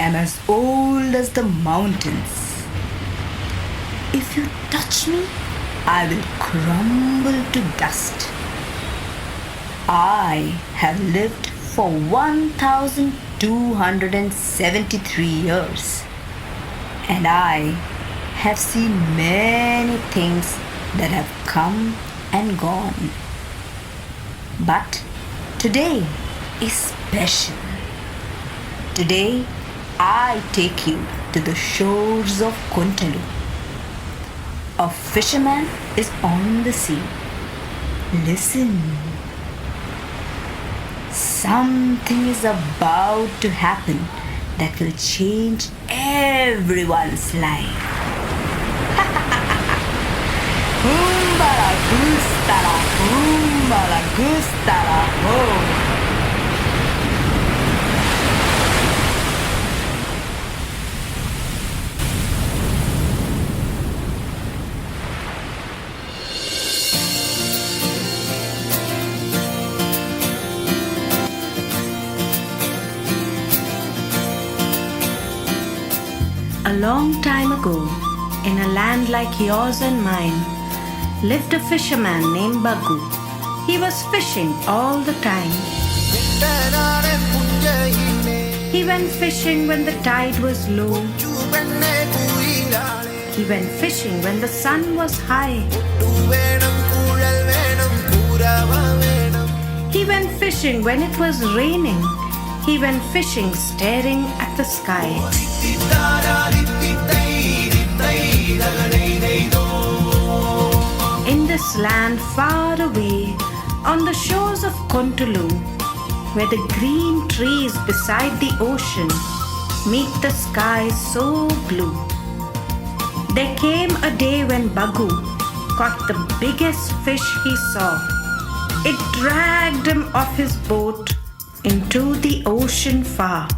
am as old as the mountains. If you touch me, I will crumble to dust. I have lived for 1,273 years, and I have seen many things that have come and gone. But today is special. Today I take you to the shores of Kuntalu. A fisherman is on the sea. Listen. Something is about to happen that will change everyone's life. Humbala gustala, humbala gustala, ho. A long time ago, in a land like yours and mine, lived a fisherman named Bagu. He was fishing all the time. He went fishing when the tide was low. He went fishing when the sun was high. He went fishing when it was raining. He went fishing staring at the sky. In this land far away, on the shores of Kontulu, where the green trees beside the ocean meet the sky so blue, there came a day when Bagu caught the biggest fish he saw. It dragged him off his boat into the ocean far.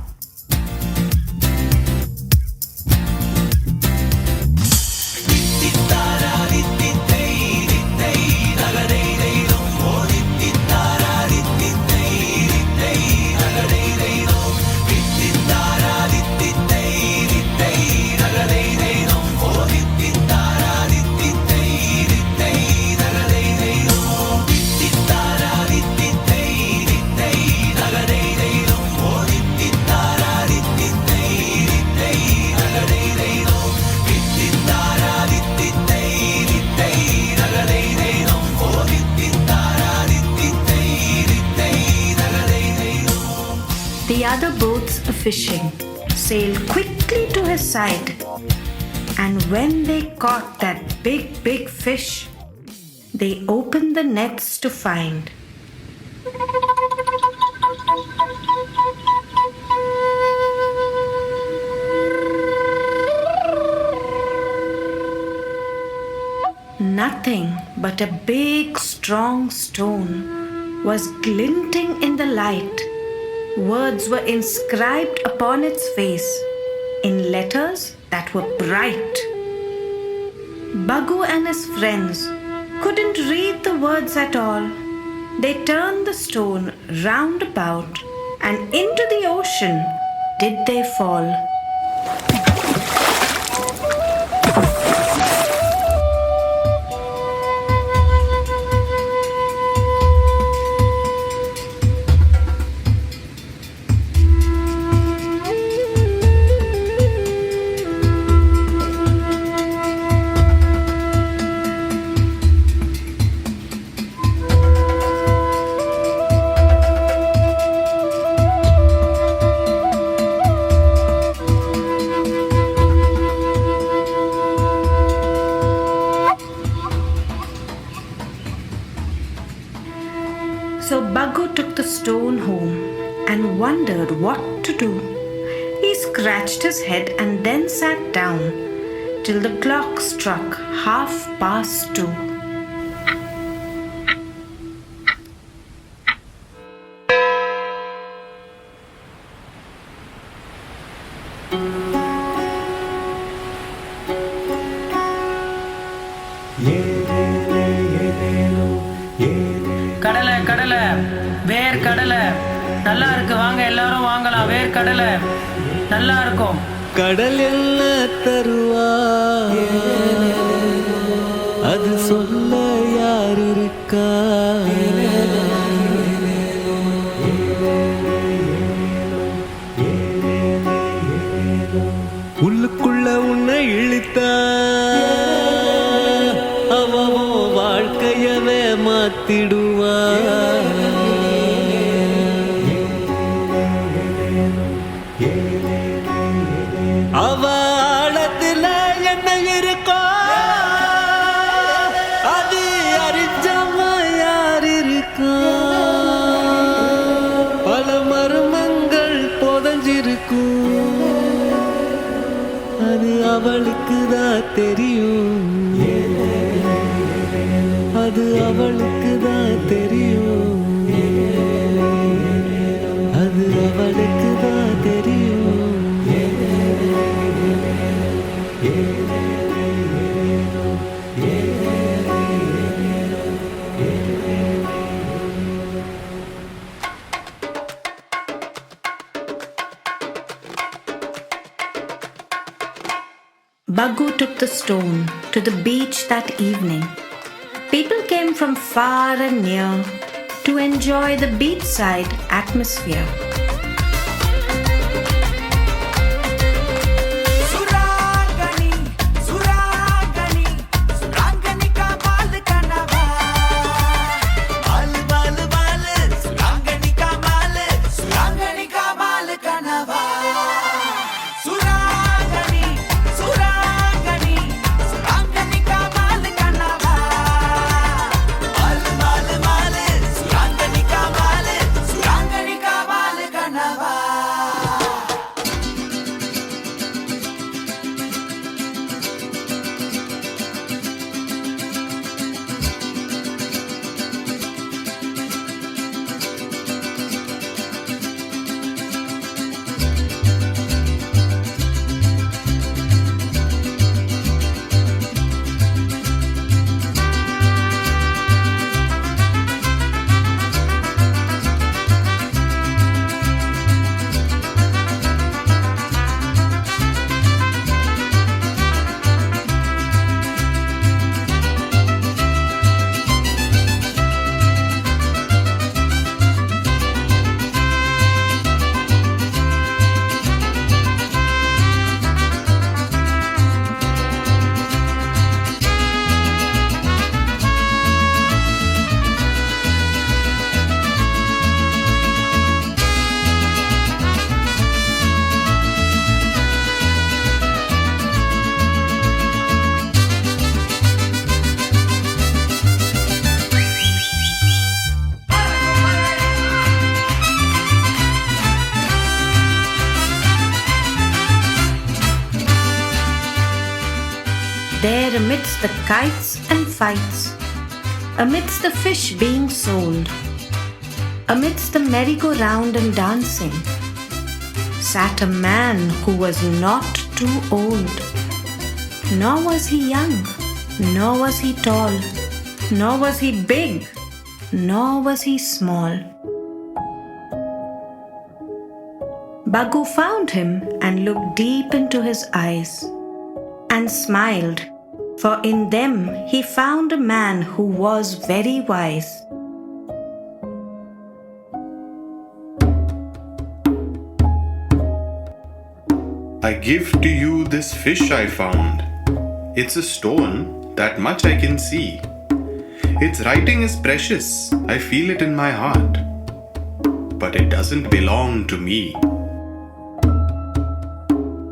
The other boats fishing sailed quickly to his side, and when they caught that big fish, they opened the nets to find. Nothing but a big strong stone was glinting in the light. Words were inscribed upon its face in letters that were bright. Bagu and his friends couldn't read the words at all. They turned the stone round about, and into the ocean did they fall. So Bagu took the stone home and wondered what to do. He scratched his head and then sat down till the clock struck 2:30. கடலை கடலை வேர் கடலை நல்லா இருக்கு, வாங்க எல்லாரும் வாங்கலாம். வேர் கடலை நல்லா இருக்கும். கடல் என்ன தருவா அது சொல்ல யார் இருக்கா? உள்ளுக்குள்ள உன்னை இழுத்தா அவன் வாழ்க்கையவே மாத்திடுவா. அவ ஆழத்துல என்ன இருக்கோ அது அறிஞ்சவ யார் இருக்கா? பல மர்மங்கள் புதஞ்சிருக்கும், அது அவளுக்கு தான் தெரியும், அது அவளுக்கு தான் தெரியும், அது அவளுக்கு தான் தெரியும். Baggu took the stone to the beach that evening. People came from far and near to enjoy the beachside atmosphere. There amidst the kites and fights, amidst the fish being sold, amidst the merry-go-round and dancing, sat a man who was not too old. Nor was he young, nor was he tall, nor was he big, nor was he small. Baggu found him and looked deep into his eyes and smiled, for in them he found a man who was very wise. I give to you this fish I found. It's a stone, that much I can see. Its writing is precious, I feel it in my heart. But it doesn't belong to me.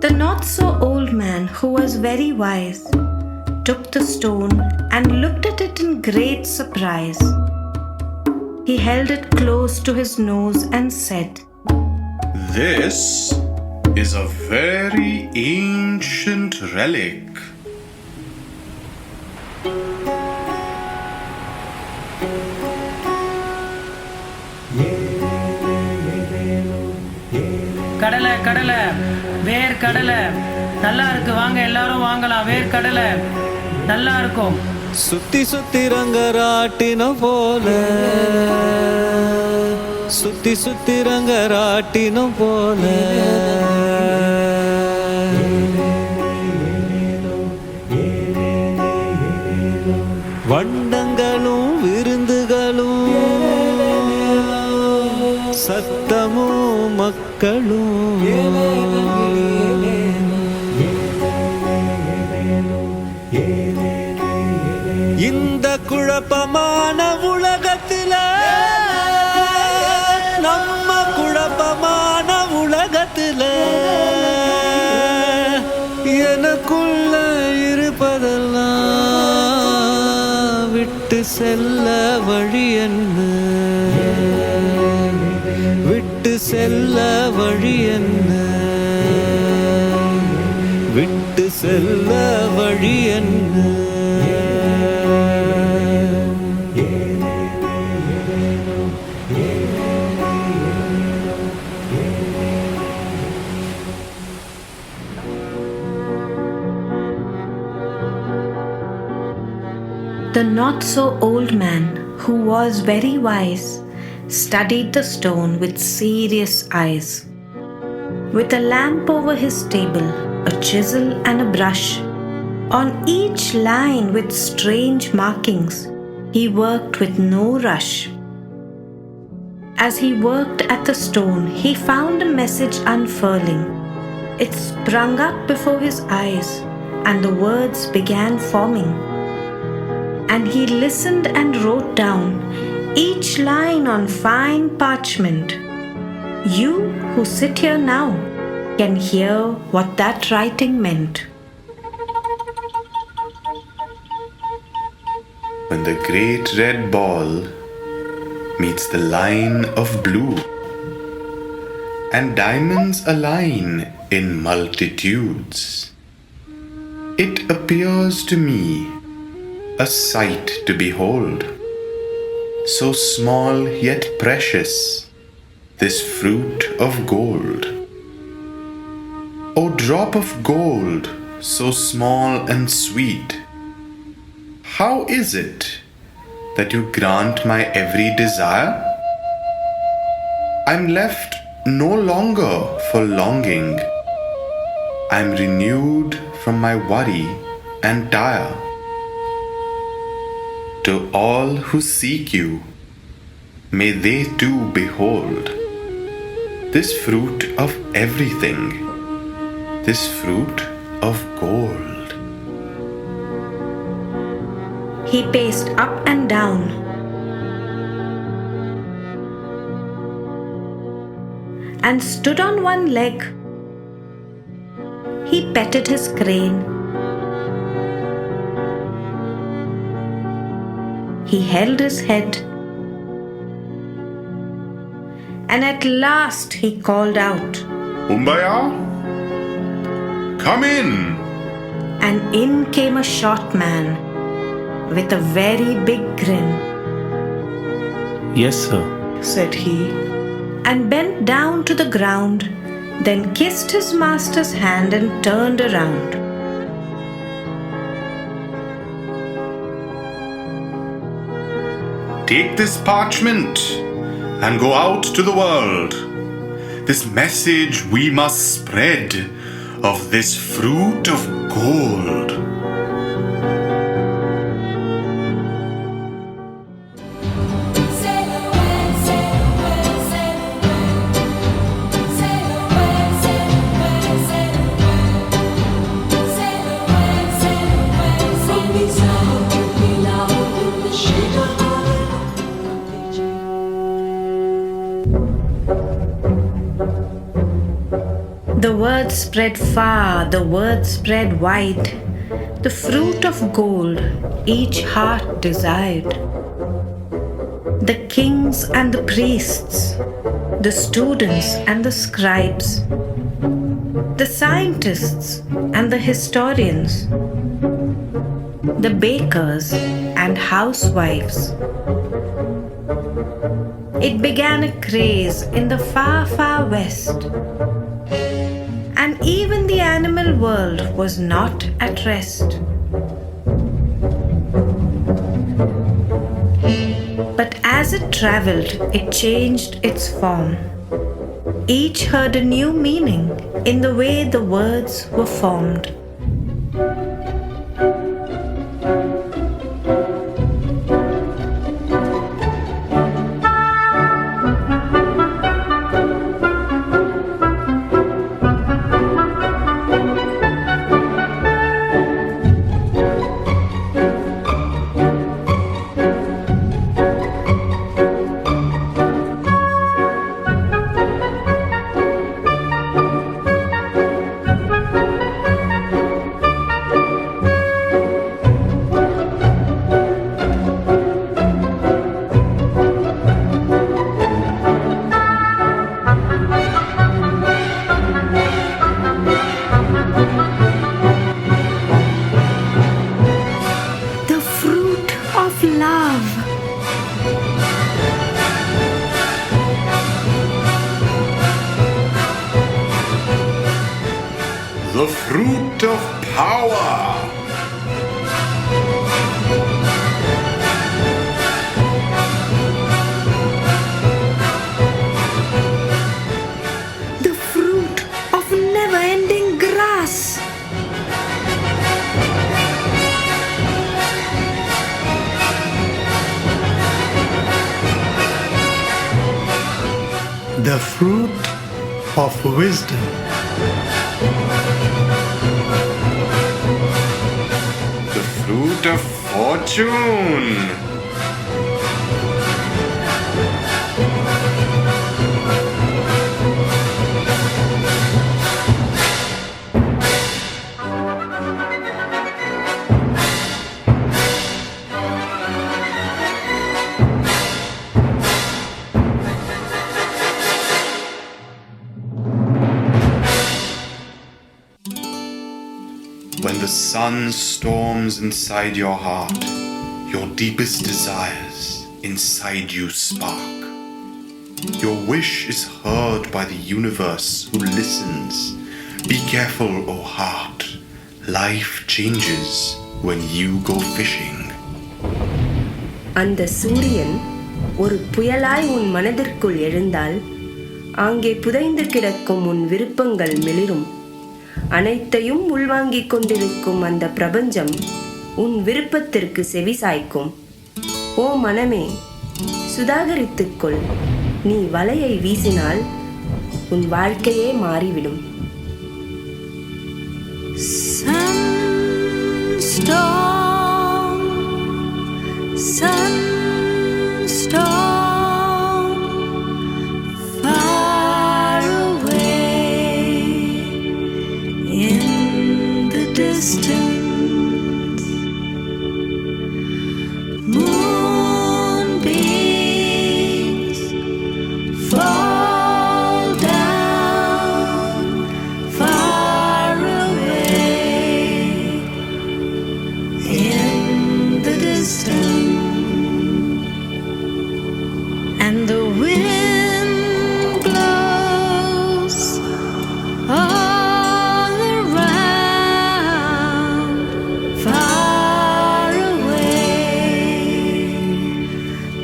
The not-so-old man, who was very wise, took the stone and looked at it in great surprise. He held it close to his nose and said, This is a very ancient relic. கடலை கடலை வேர் கடலை நல்லா இருக்கு, வாங்க எல்லாரும் வாங்கலாம். வேர் கடலை நல்லா இருக்கும். சுத்தி சுத்தி ரங்கராட்டின போல சுத்தி சுத்தி ரங்கராட்டினம் போல வண்டங்களும் விருந்துகளும் சத்தமும் மக்களும் இந்த குழப்பமான உலகத்தில நம்ம குழப்பமான உலகத்தில எனக்குள்ள இருப்பதெல்லாம் விட்டு செல்ல வழி என்ன விட்டு செல்ல வழி என்ன விட்டு செல்ல வழி என்ன The not-so-old man, who was very wise, studied the stone with serious eyes. With a lamp over his table, a chisel and a brush, on each line with strange markings, he worked with no rush. As he worked at the stone, he found a message unfurling. It sprung up before his eyes, and the words began forming. And he listened and wrote down each line on fine parchment. You who sit here now can hear what that writing meant. When the great red ball meets the line of blue, and diamonds align in multitudes, it appears to me a sight to behold, so small yet precious, this fruit of gold. O drop of gold, so small and sweet, how is it that you grant my every desire? I'm left no longer for longing, I'm renewed from my worry and tire. To all who seek you, may they too behold this fruit of everything, this fruit of gold. He paced up and down, and stood on one leg. He petted his crane. He held his head, and at last he called out, Umbaya, come in. and in came a short man with a very big grin, Yes, sir. said he, and bent down to the ground, then kissed his master's hand and turned around. Take this parchment and go out to the world. This message we must spread of this fruit of gold. The word spread far, the word spread wide. The fruit of gold each heart desired. The kings and the priests, the students and the scribes, the scientists and the historians, the bakers and housewives. It began a craze in the far, far west. And even the animal world was not at rest. But as As it traveled, it changed its form. Each heard a new meaning in the way the words were formed. The fruit of love. The fruit of power. The fruit of never-ending grass. The fruit of wisdom. The fruit of fortune. When the sun storms inside your heart, your deepest desires inside you spark. Your wish is heard by the universe who listens. Be careful, O heart. Life changes when you go fishing. அந்த சூரியன் ஒரு புயலாய் உன் மனதிற்குள் எழுந்தால் அங்கே புதைந்து கிடக்கும் உன் விருப்பங்கள் மிளிரும். அனைத்தையும் உள்வாங்கிக் கொண்டிருக்கும் அந்த பிரபஞ்சம் உன் விருப்பத்திற்கு செவி சாய்க்கும். ஓ மனமே, சுதாகரித்துக்கொள். நீ வலையை வீசினால் உன் வாழ்க்கையே மாறிவிடும். Sunstorm, far away in the distance. Moonbeams fall down far away in the distance. And the wind blows all around, far away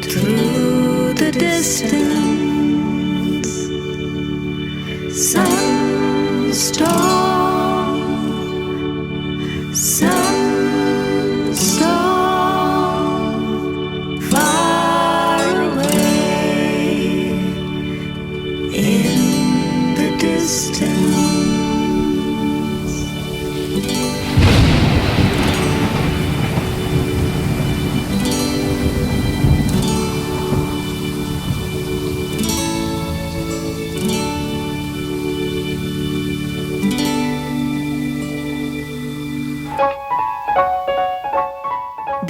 through the distance. Sunstorm, sunstorm, far away in the distance.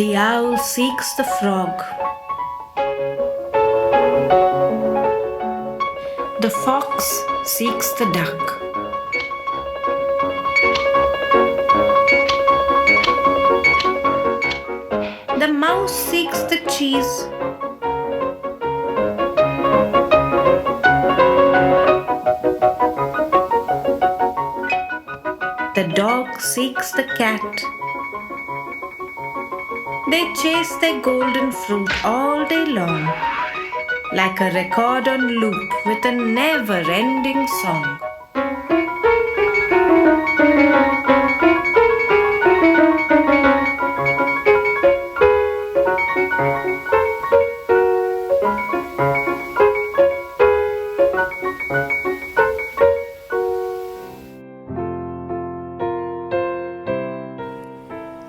The owl seeks the frog. The fox seeks the duck. The mouse seeks the cheese. The dog seeks the cat. They chase their golden fruit all day long. like a record on loop with a never ending song.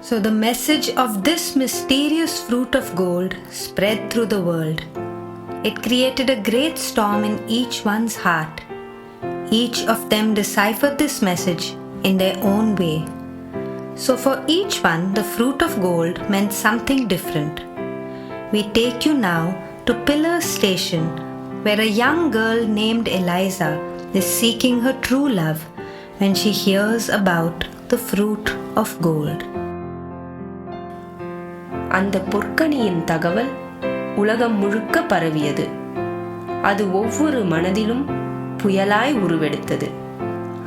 So the message of this mysterious fruit of gold spread through the world. It created a great storm in each one's heart. Each of them deciphered this message in their own way. So for each one, the fruit of gold meant something different. We take you now to Pillar Station, where a young girl named Eliza is seeking her true love when she hears about the fruit of gold. அந்த பொற்கனியின் தகவல் உலகம் முழுக்க பரவியது. அது ஒவ்வொரு மனதிலும் புயலாய் உருவெடுத்தது.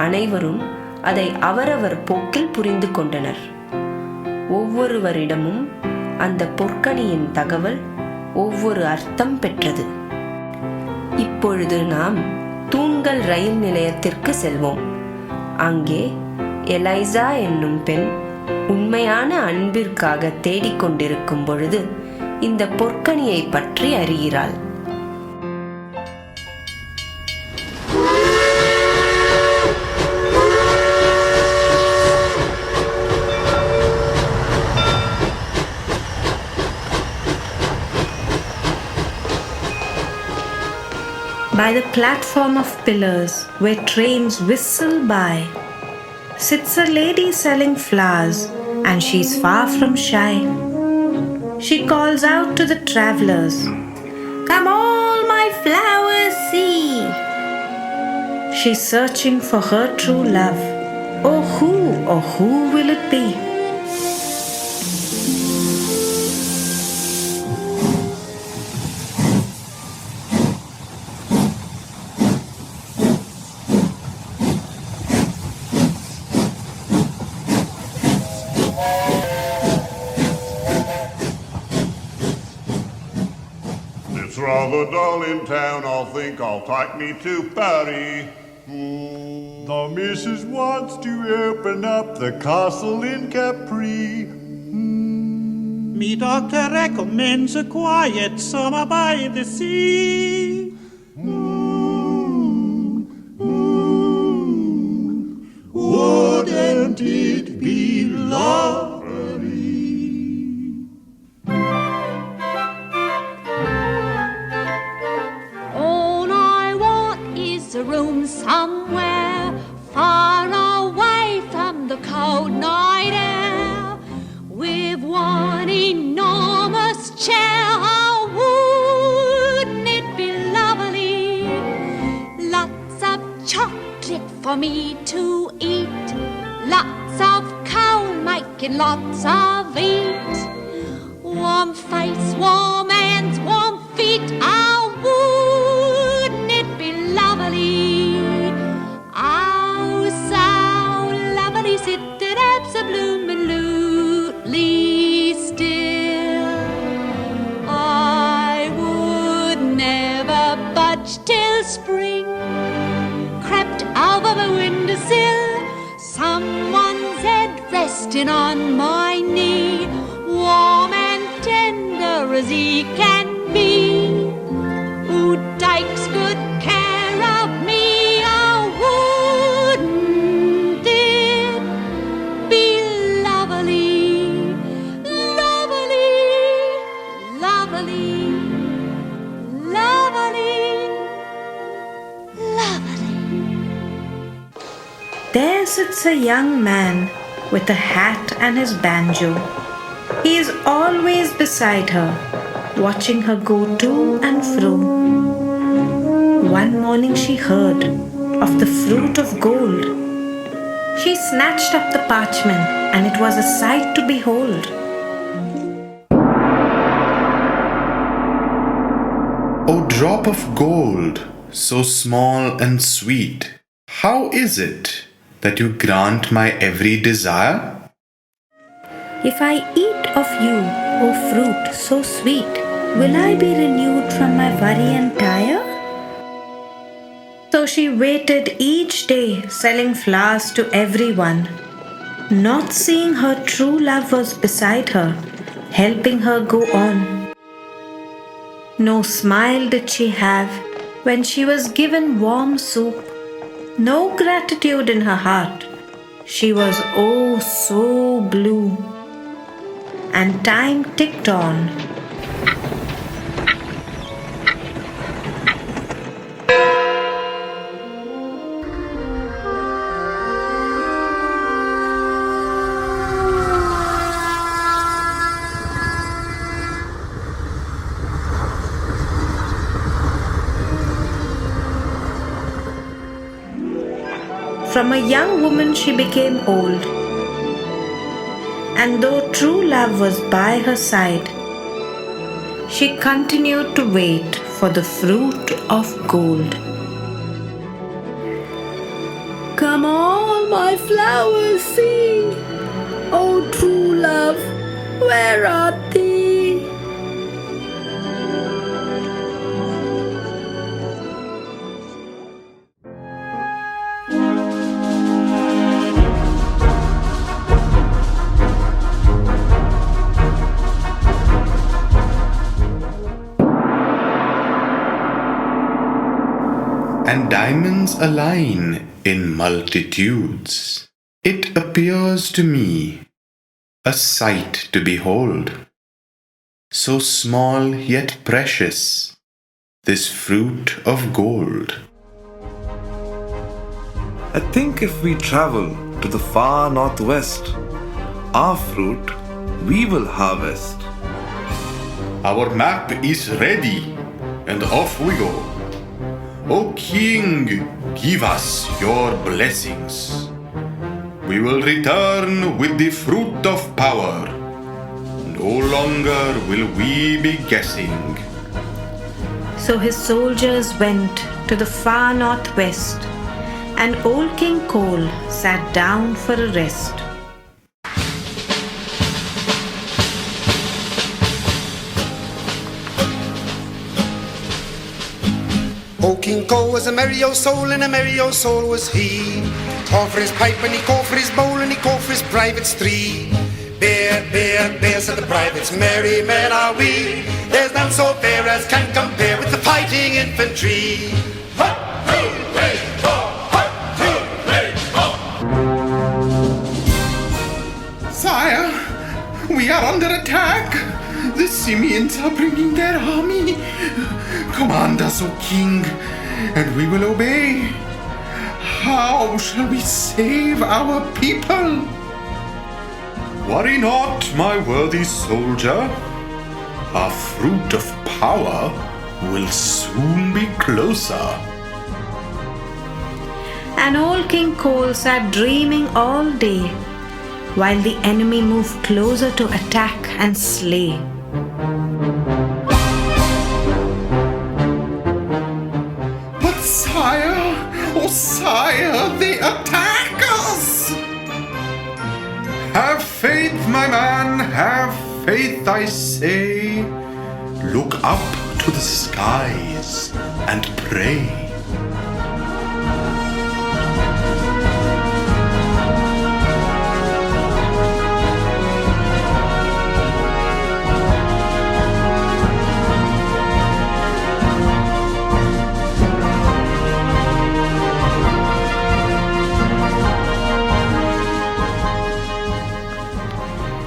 அனைவரும் அதை அவரவர் போக்கில் புரிந்து கொண்டனர். ஒவ்வொருவரிடமும் அந்த பொற்கனியின் தகவல் ஒவ்வொரு அர்த்தம் பெற்றது. இப்பொழுது நாம் தூண்கள் ரயில் நிலையத்திற்கு செல்வோம். அங்கே எலைசா என்னும் பெண் உண்மையான அன்பிற்காக தேடிக்கொண்டிருக்கும் பொழுது இந்த பொற்கனியை பற்றி அறிகிறாள். By the platform of pillars where trains whistle by, sits a lady selling flowers, and she's far from shy. She calls out to the travelers, "Come all my flowers see." She's searching for her true love. Oh who will it be? It's rather dull in town, I'll think I'll take me to Paris. The missus wants to open up the castle in Capri. Me doctor recommends a quiet summer by the sea. Wouldn't it be lovely? All I want is a room somewhere far away from the cold night air, with one enormous chair. Oh, wouldn't it be lovely? Lots of chocolate for me to eat, lots of coal making lots of heat, warm face, warm hands, warm feet. Oh, wouldn't it be lovely? Oh, so lovely, sitting absolutely still. I would never budge till spring crept over the windowsill, someone's head resting on my knee, warm and tender as he can be, who takes good care of me. Oh, wouldn't it be lovely, lovely, lovely, lovely, lovely. There sits a young man with a hat and his banjo. He is always beside her, watching her go to and fro. One morning she heard of the fruit of gold. She snatched up the parchment, and it was a sight to behold. O drop of gold, so small and sweet, how is it that you grant my every desire? If I eat of you, O fruit so sweet, Will I be renewed from my worry and tire? So she waited each day, selling flowers to everyone, not seeing her true love was beside her, helping her go on. No smile did she have when she was given warm soup, no gratitude in her heart. She was oh so blue. And time ticked on. From a young woman she became old. And though true love was by her side, she continued to wait for the fruit of gold. Come on, my flowers, see, oh true love, where art thee? And diamonds align in multitudes. It appears to me a sight to behold. So small yet precious, this fruit of gold. I think if we travel to the far northwest, our fruit we will harvest. Our map is ready, and off we go. O King, give us your blessings. We will return with the fruit of power. No longer will we be guessing. So his soldiers went to the far northwest, and old King Cole sat down for a rest. O King Cole was a merry old soul, and a merry old soul was he. Called for his pipe, and he called for his bowl, and he called for his privates three. Bear, bear, bear, said the privates, merry men are we. There's none so fair as can compare with the fighting infantry. Sire, we are under attack. The Simians are bringing their army. Command us, O King, and we will obey. How shall we save our people? Worry not, my worthy soldier. Our fruit of power will soon be closer. And old King Cole sat dreaming all day, while the enemy moved closer to attack and slay. But sire, oh sire, they attack us! Have faith, my man, have faith, I say. Look up to the skies and pray.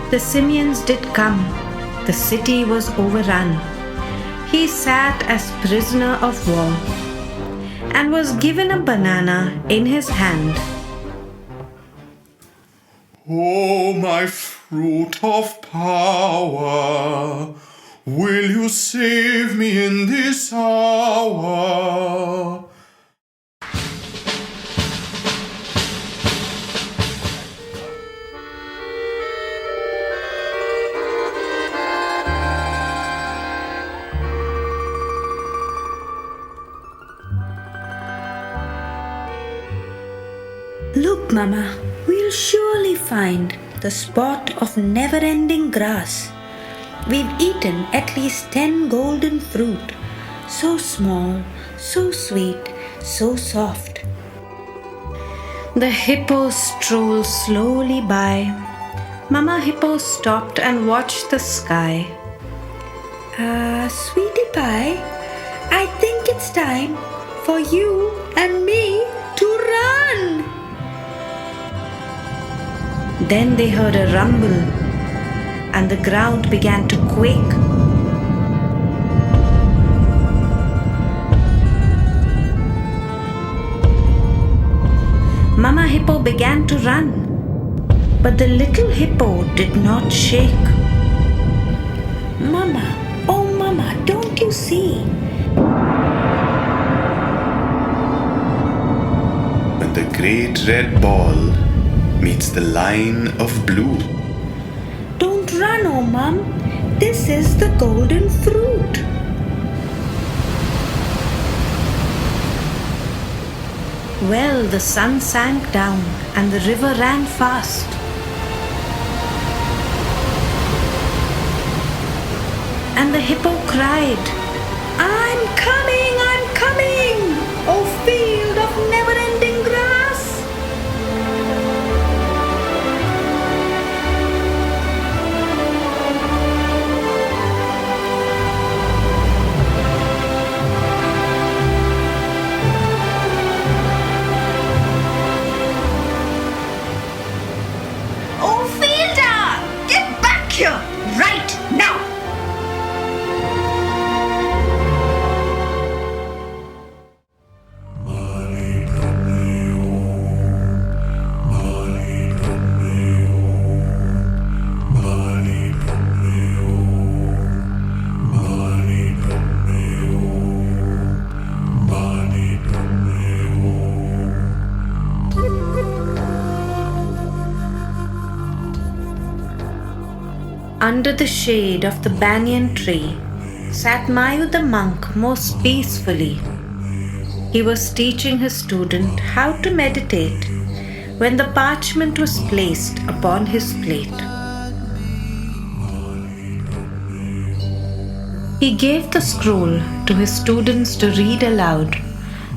The Simians did come. The city was overrun. He sat as prisoner of war and was given a banana in his hand. Oh, my fruit of power, will you save me in this hour? Look, Mama, we'll surely find the spot of never-ending grass. we've eaten at least 10 golden fruit. So small, so sweet, so soft. The hippo strolled slowly by. Mama Hippo stopped and watched the sky. Sweetie Pie, I think it's time for you and me to run. Then they heard a rumble and the ground began to quake. Mama Hippo began to run, but the little hippo did not shake. Mama, oh Mama, don't you see? When the great red ball meets the line of blue. Don't run, oh Mum. This is the golden fruit. Well, the sun sank down and the river ran fast. And the hippo cried, I'm coming, I'm coming, oh field of never-ending grass. Oh fielder, get back here right now. Under the shade of the banyan tree sat Mayu the monk most peacefully. He was teaching his student how to meditate when the parchment was placed upon his plate. He gave the scroll to his students to read aloud.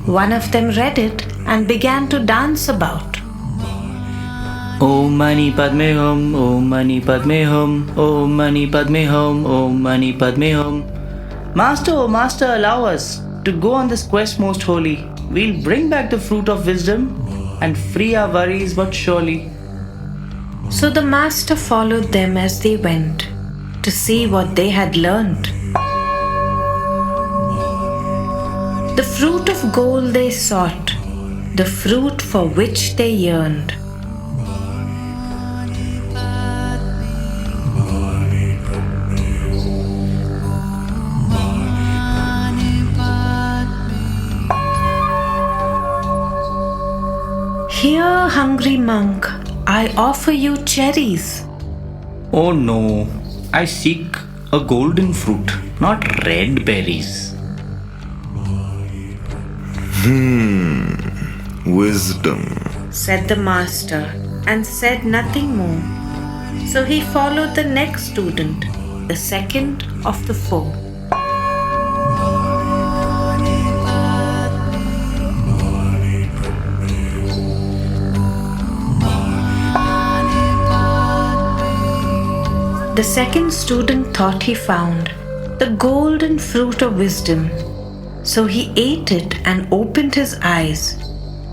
One of them read it and began to dance about. Om Mani Padme Hum, Om Mani Padme Hum, Om Mani Padme Hum, Om Mani Padme Hum. Master, oh Master, allow us to go on this quest most holy. We'll bring back the fruit of wisdom and free our worries but surely. So the master followed them as they went to see what they had learned. The fruit of gold they sought, the fruit for which they yearned. Here, hungry monk, I offer you cherries. Oh no, I seek a golden fruit, not red berries. Wisdom, said the master, and said nothing more. So he followed the next student, the second of the four. The second student thought he found the golden fruit of wisdom. So he ate it and opened his eyes,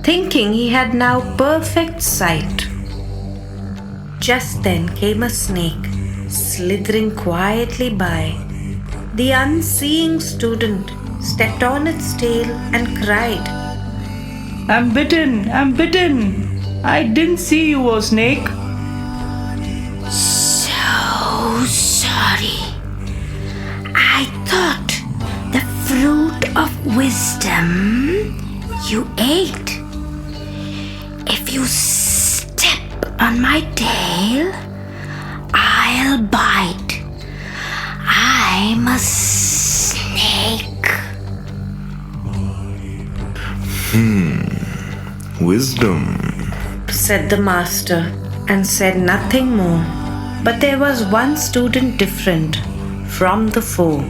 thinking he had now perfect sight. Just then came a snake, slithering quietly by. The unseeing student stepped on its tail and cried, I'm bitten, I'm bitten. I didn't see you, oh snake. So sorry. I thought the fruit of wisdom you ate. If you step on my tail, I'll bite. I'm a snake. Wisdom, said the master, and said nothing more. But there was one student different. from the foe.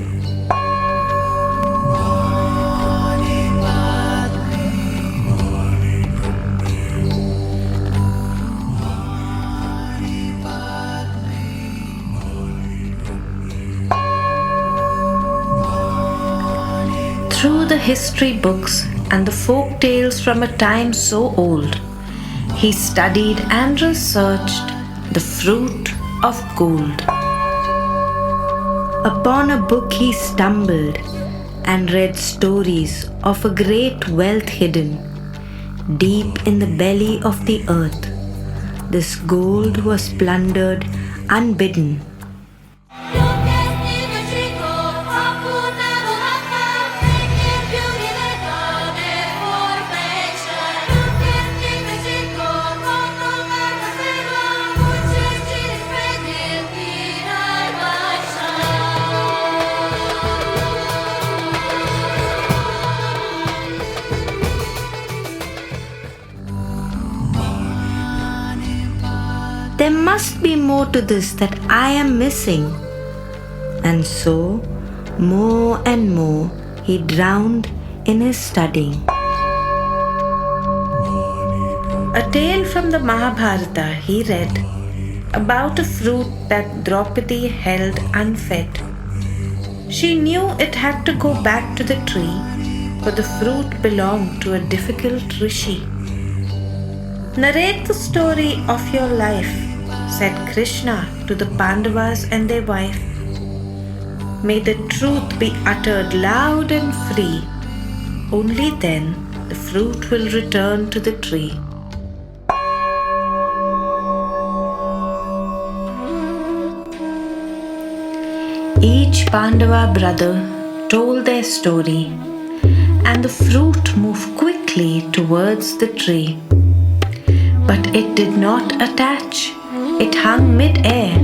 Through the history books and the folk tales from a time so old, he studied and researched the fruit of gold. Upon a book he stumbled and read stories of a great wealth hidden deep in the belly of the earth. This gold was plundered unbidden. There must be more to this that I am missing. And so, more and more, he drowned in his studying. A tale from the Mahabharata he read about a fruit that Draupadi held unfed. She knew it had to go back to the tree, for the fruit belonged to a difficult rishi. Narrate the story of your life, said Krishna to the Pandavas and their wife. May the truth be uttered loud and free. Only then the fruit will return to the tree. Each Pandava brother told their story, and the fruit moved quickly towards the tree. But it did not attach. It hung mid-air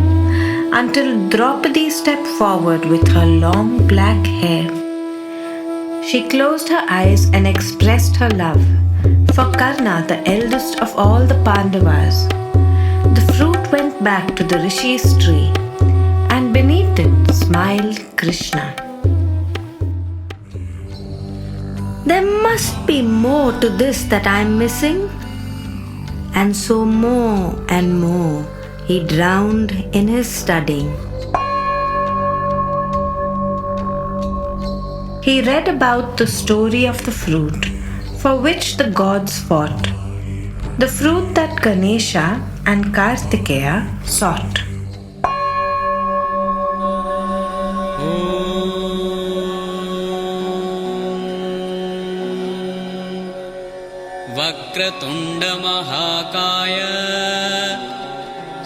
until Draupadi stepped forward with her long black hair. She closed her eyes and expressed her love for Karna, the eldest of all the Pandavas. The fruit went back to the Rishi's tree, and beneath it smiled Krishna. There must be more to this that I am missing. And so more and more he drowned in his studying. He read about the story of the fruit for which the gods fought, the fruit that Ganesha and Kartikeya sought. वक्रतुण्डमहाकाय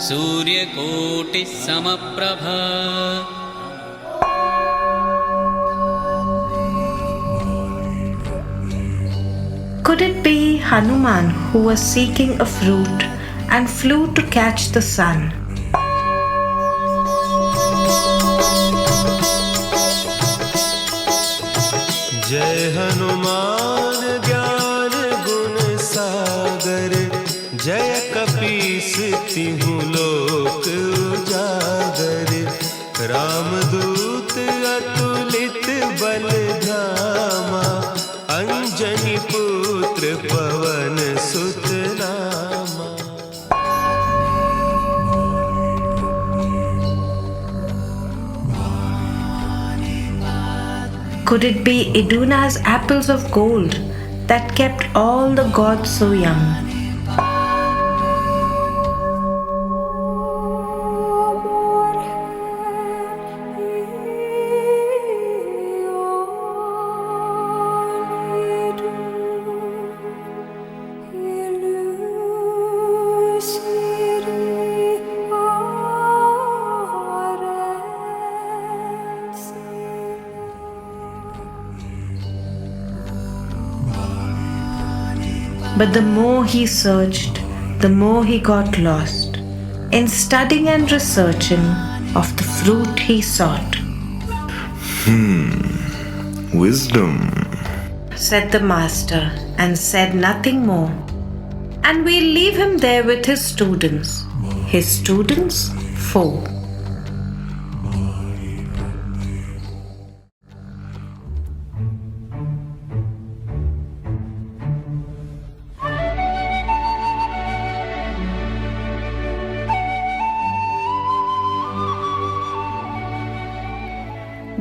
सूर्यकोटिः समप्रभा Could it be Hanuman who was seeking a fruit and flew to catch the sun? जय हनुमान ज्ञान गुण सागर जय कपीस तिहु लोक उजागर रामदूत अतुलित बल धामा अंजनी पुत्र पवन सुत नामा. Could it be Iduna's apples of gold that kept all the gods so young? But the more he searched, the more he got lost in studying and researching of the fruit he sought. Wisdom, said the master, and said nothing more. And we'll leave him there with his students. His students, 4.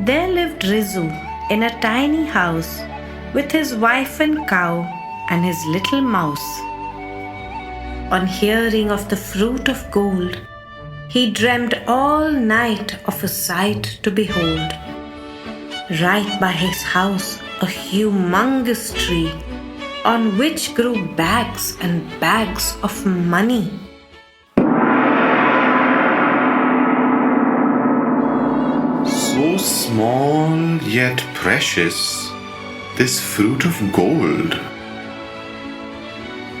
There lived Rizu in a tiny house with his wife and cow and his little mouse. On hearing of the fruit of gold, he dreamed all night of a sight to behold. Right by his house, a humongous tree on which grew bags and bags of money. So small yet precious, this fruit of gold.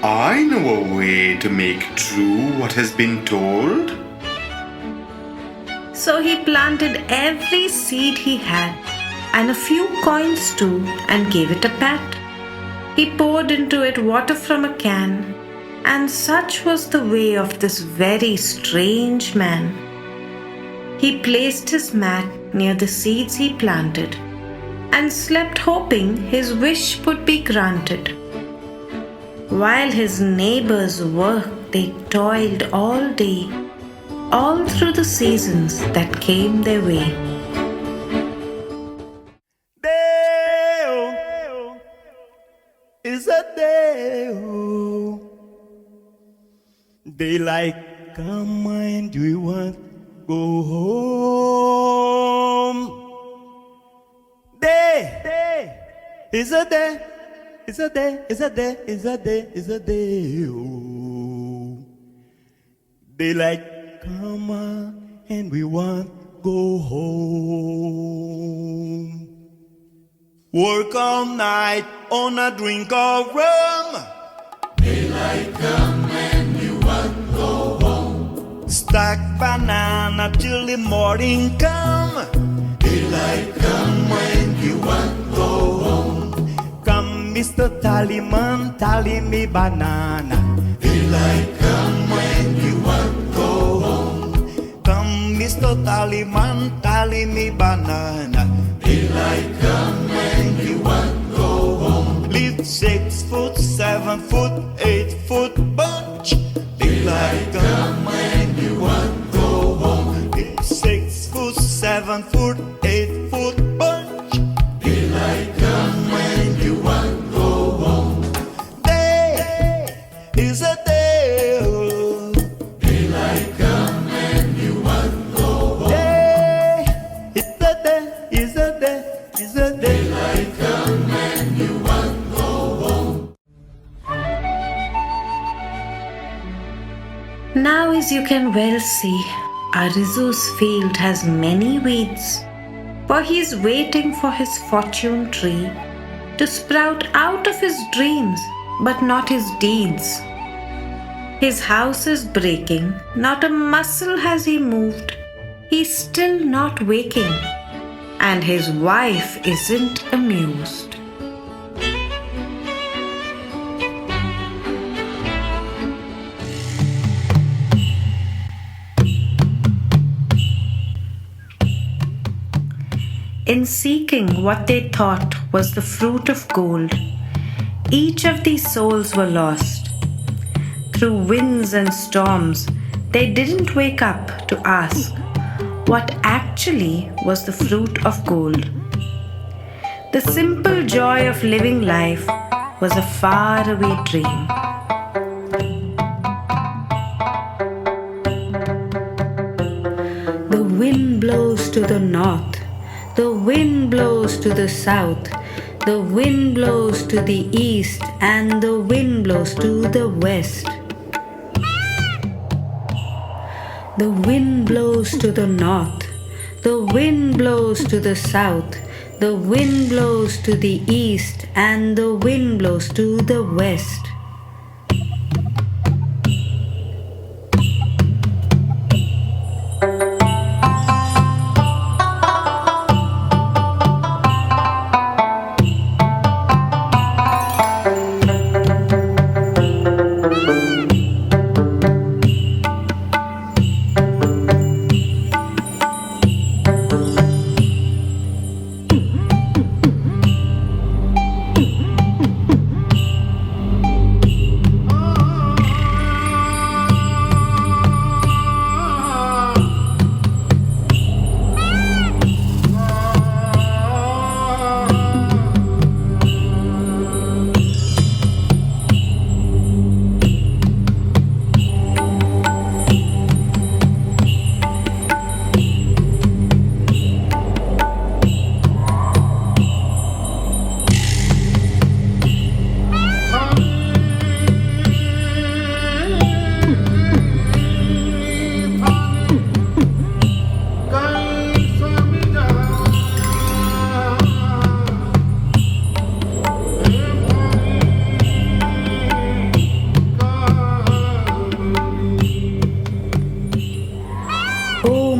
I know a way to make true what has been told. So he planted every seed he had, and a few coins too, and gave it a pat. He poured into it water from a can, and such was the way of this very strange man. He placed his mat near the seeds he planted, and slept hoping his wish would be granted. While his neighbors worked, they toiled all day, all through the seasons that came their way. Deo is a Deo. Daylight come and we want go home. Day is a day. Is a day, is a day, is a day, is a day. Oh. Daylight come and we want go home. Work all night on a drink of rum. Daylight come and we want go home. Stack banana till the morning come. Daylight come and we want go home. Come, Mr. Tallyman, tally me banana. Daylight come when you want go home. Come, Mr. Tallyman, tally me banana. Daylight come when you want go home. Leave 6 foot, 7 foot, 8 foot bunch. Daylight come when you want go home. Leave 6 foot, 7 foot, 8 foot bunch. Daylight come when you want go home. Day is a day. Daylight come when you want go home. Day is a day, is a day, is a day. Daylight come when you want go home. Now, as you can well see, Arizu's field has many weeds, for he is waiting for his fortune tree to sprout out of his dreams, but not his deeds. His house is breaking, not a muscle has he moved, he's still not waking, and his wife isn't amused. In seeking what they thought was the fruit of gold, each of these souls were lost. Through winds and storms, they didn't wake up to ask what actually was the fruit of gold. The simple joy of living life was a faraway dream. The wind blows to the north. The wind blows to the south, the wind blows to the east, and the wind blows to the west. The wind blows to the north, the wind blows to the south, the wind blows to the east, and the wind blows to the west.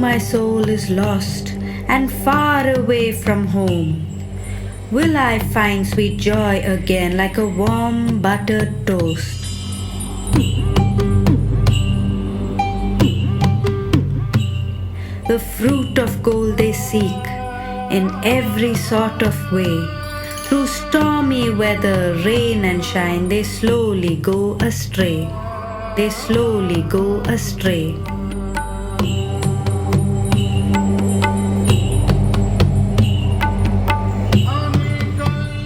my soul is lost and far away from home, will I find sweet joy again like a warm buttered toast? The fruit of gold they seek in every sort of way. Through stormy weather, rain and shine, they slowly go astray. They slowly go astray.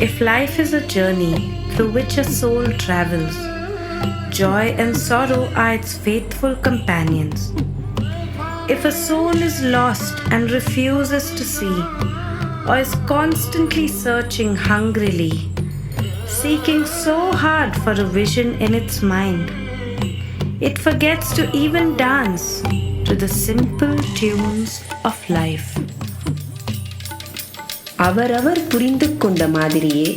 If life is a journey through which a soul travels, joy and sorrow are its faithful companions. If a soul is lost and refuses to see, or is constantly searching hungrily, seeking so hard for a vision in its mind, it forgets to even dance to the simple tunes of life. அவரவர் புரிந்து கொண்ட மாதிரியே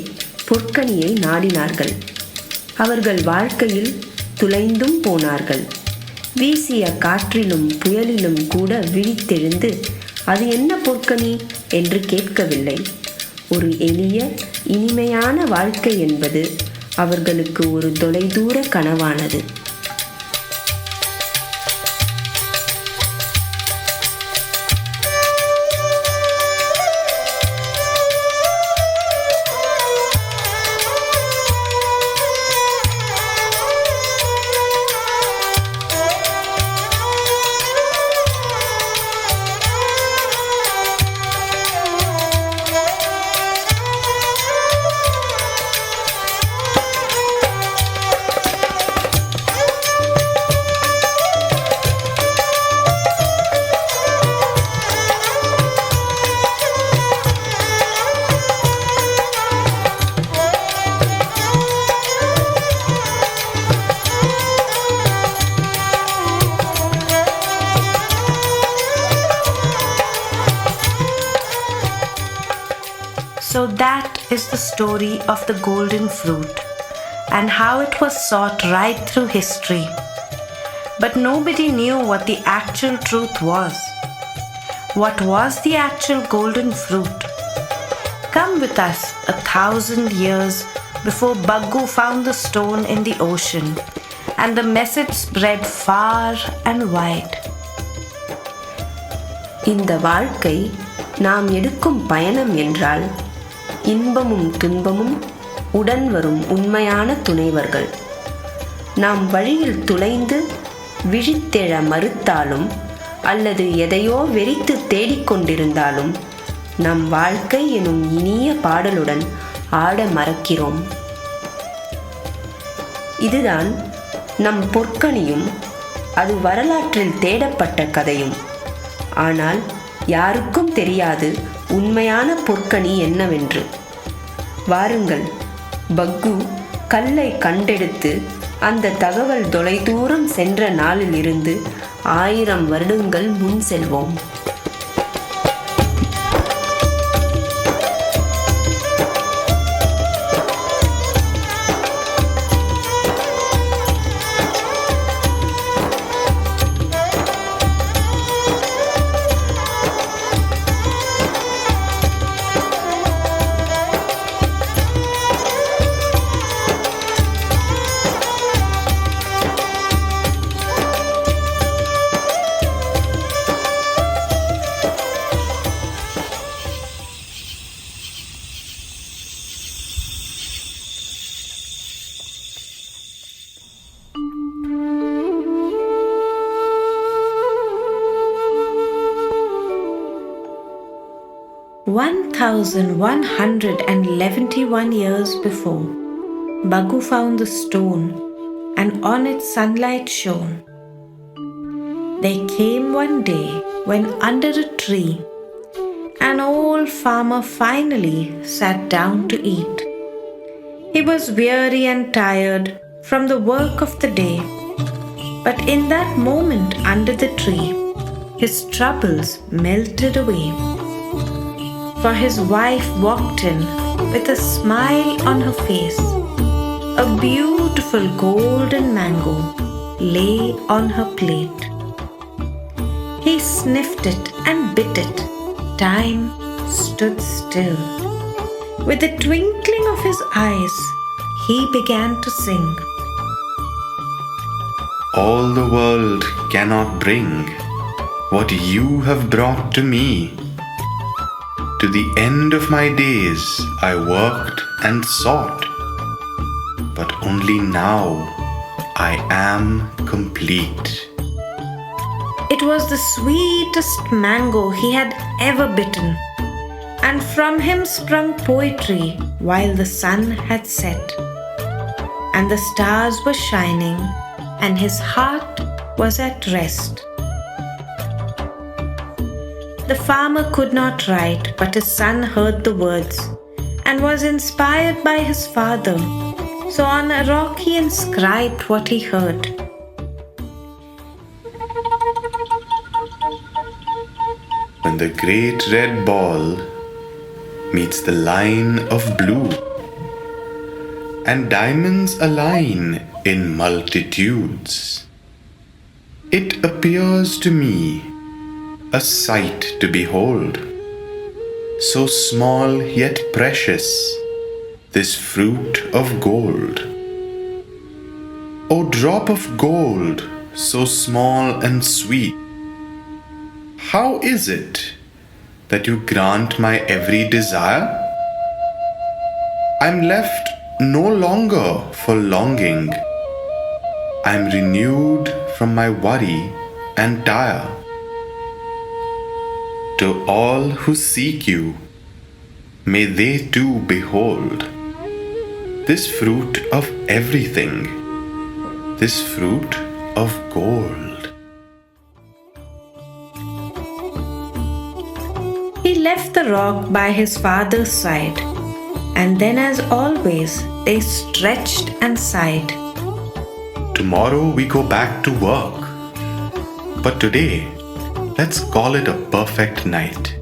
பொற்கனியை நாடினார்கள். அவர்கள் வாழ்க்கையில் துளைந்தும் போனார்கள். வீசிய காற்றிலும் புயலிலும் கூட விழித்தெழுந்து அது என்ன பொற்கனி என்று கேட்கவில்லை. ஒரு எளிய இனிமையான வாழ்க்கை என்பது அவர்களுக்கு ஒரு தொலைதூர கனவானது. So that is the story of the golden fruit and how it was sought right through history. But nobody knew what the actual truth was. What was the actual golden fruit? Come with us 1,000 years before Baggu found the stone in the ocean and the message spread far and wide. இந்த வாழ்க்கை நாம் எடுக்கும் பயணம் என்றால் இன்பமும் துன்பமும் உடன் வரும் உண்மையான துணைவர்கள். நாம் வழியில் துளைந்து விழித்தெழ மறுத்தாலும் அல்லது எதையோ வெறித்து தேடிக்கொண்டிருந்தாலும் நம் வாழ்க்கை எனும் இனிய பாடலுடன் ஆட மறக்கிறோம். இதுதான் நம் பொற்கனியும் அது வரலாற்றில் தேடப்பட்ட கதையும். ஆனால் யாருக்கும் தெரியாது உண்மையான பொற்கனி என்னவென்று. வாருங்கள், பக்கு கல்லை கண்டெடுத்து அந்த தகவல் தொலைதூரம் சென்ற நாளில் இருந்து 1000 வருடங்கள் முன் செல்வோம். "1,111 years before, Baggu found the stone, and on it sunlight shone. There came one day when under a tree, an old farmer finally sat down to eat. He was weary and tired from the work of the day, but in that moment under the tree, his troubles melted away. For his wife walked in with a smile on her face. A beautiful golden mango lay on her plate. He sniffed it and bit it. Time stood still. With the twinkling of his eyes, he began to sing. All the world cannot bring what you have brought to me. To the end of my days I worked and sought, but only now I am complete. It was the sweetest mango he had ever bitten, and from him sprung poetry while the sun had set, and the stars were shining, and his heart was at rest. The farmer could not write, but his son heard the words and was inspired by his father. So on a rock he inscribed what he heard. When the great red ball meets the line of blue, and diamonds align in multitudes, it appears to me a sight to behold. So small yet precious, this fruit of gold. O drop of gold, so small and sweet, how is it that you grant my every desire? I'm left no longer for longing. I'm renewed from my worry and tire. To all who seek you, may they too behold this fruit of everything, this fruit of gold. He left the rock by his father's side, and then, as always, they stretched and sighed. Tomorrow we go back to work, but today, let's call it a perfect night.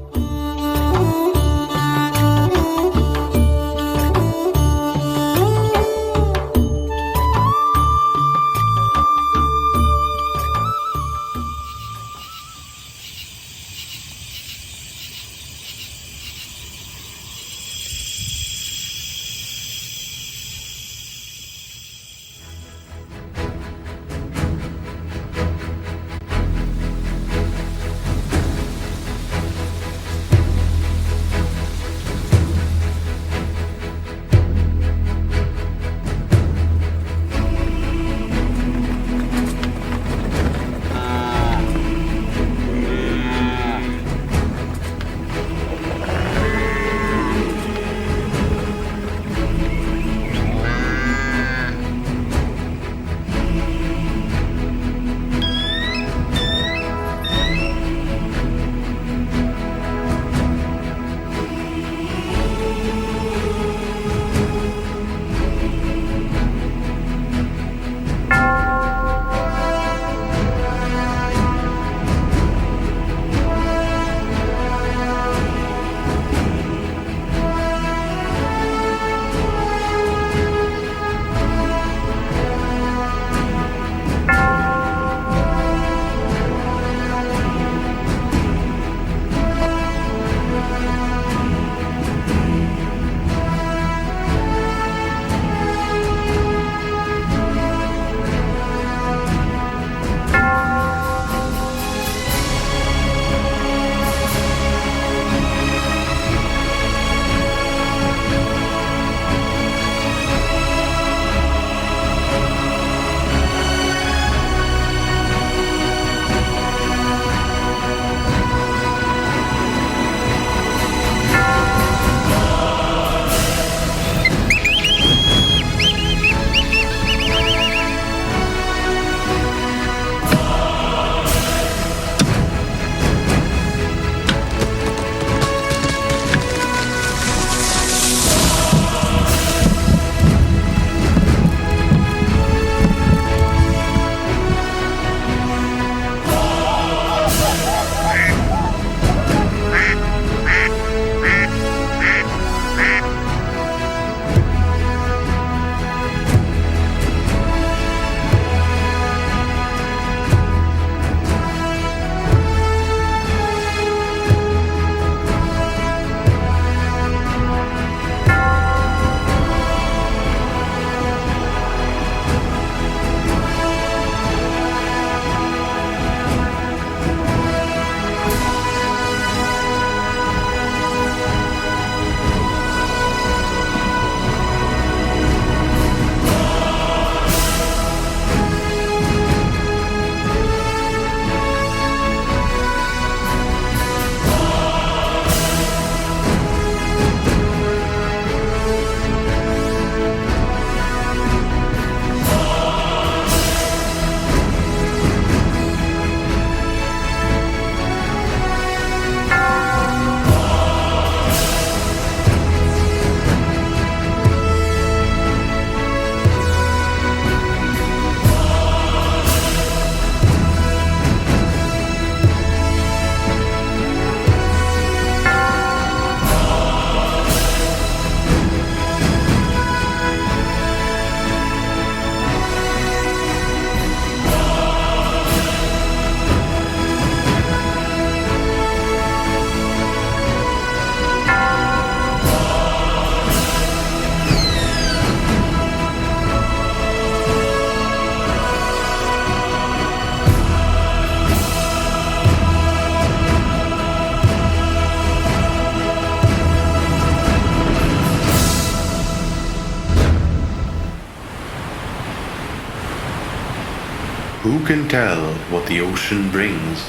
Who can tell what the ocean brings?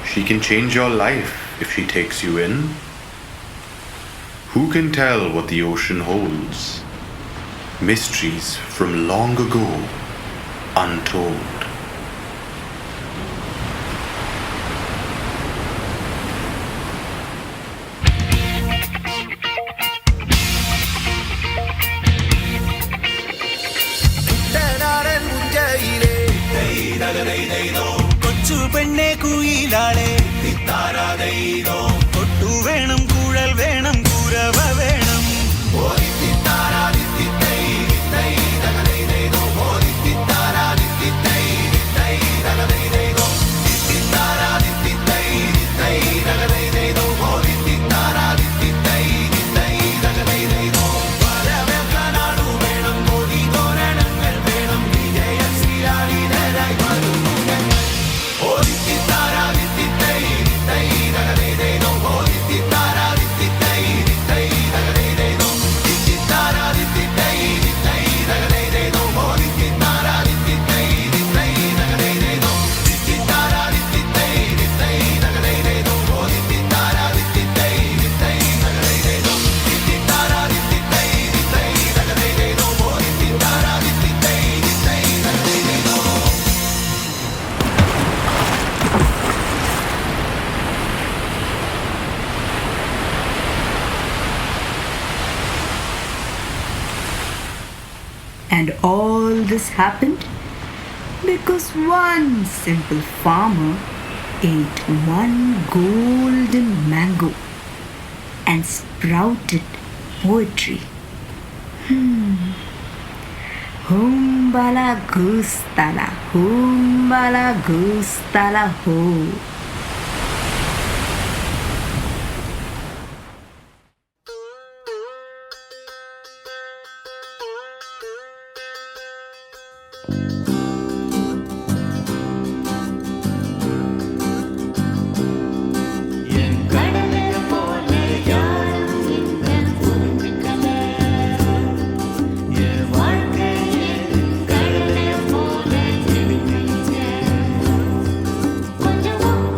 She can change your life if she takes you in. Who can tell what the ocean holds? Mysteries from long ago, untold. കൊച്ചു പെണ്ണെ കുയിലാളെ കൊട്ടു വേണം കുഴൽ വേണം കുരവ വേണം And all this happened because one simple farmer ate one golden mango and sprouted poetry. Humbala goostala, humbala goostala ho. கொஞ்சம்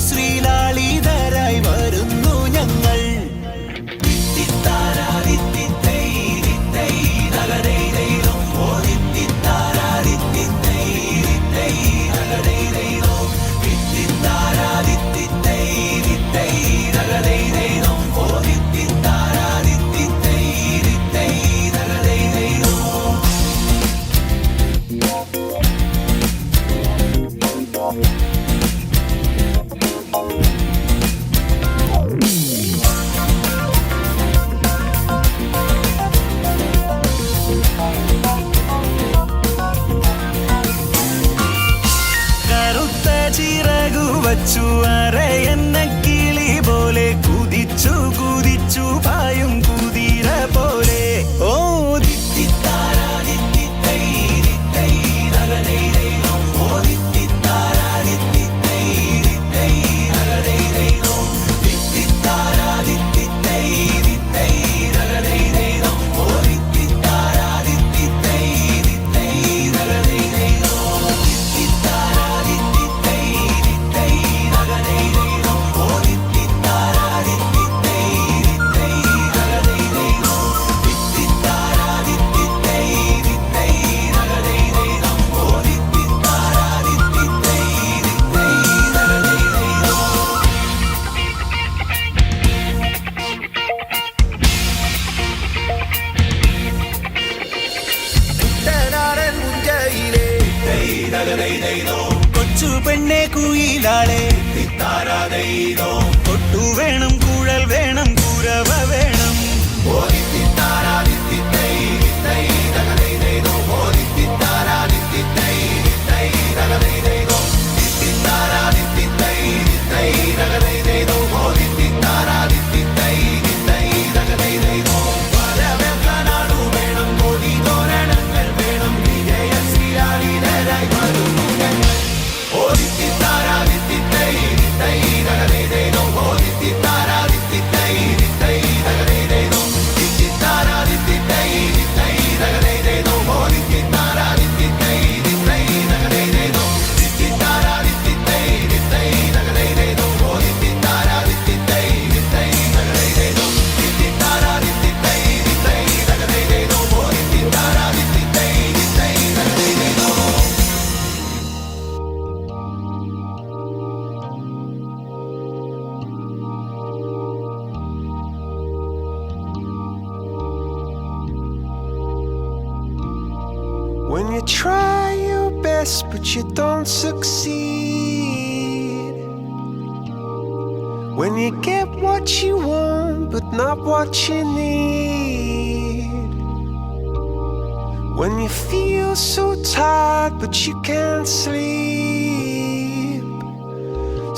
ശ്രീലാളിതരായി വരുന്നു ഞങ്ങൾ. വച്ചു അരയെന്ന കിളി പോലെ കുതിച്ചു കുതിച്ചു പായും കുതിര പോലെ. ഓ കൊച്ചു പെണ്ണെ കുയിലാളെ കൊട്ടു വേണം കുഴൽ വേണം കുരവ വേണം. When you try your best but you don't succeed, when you get what you want but not what you need, when you feel so tired but you can't sleep,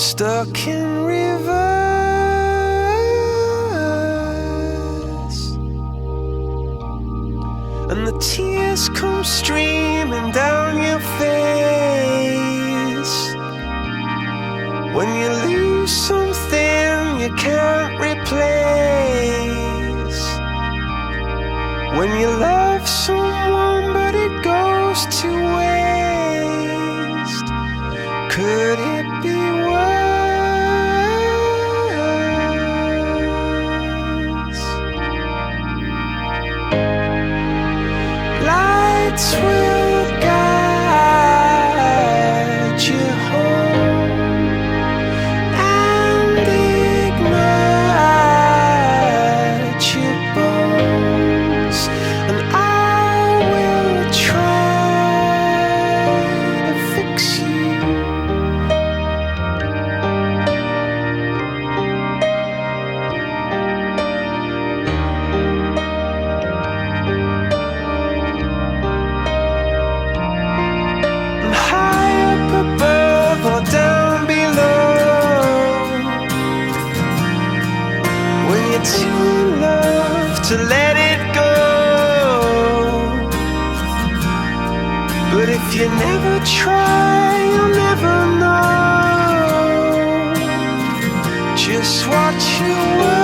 stuck in rivers, and the tears come streaming down your face, when you lose something you can't replace, when you love someone but it goes to waste, could it be worse? Lights will guide you home and ignite your bones, and I will try to fix you. But if you never try, you'll never know just what you were.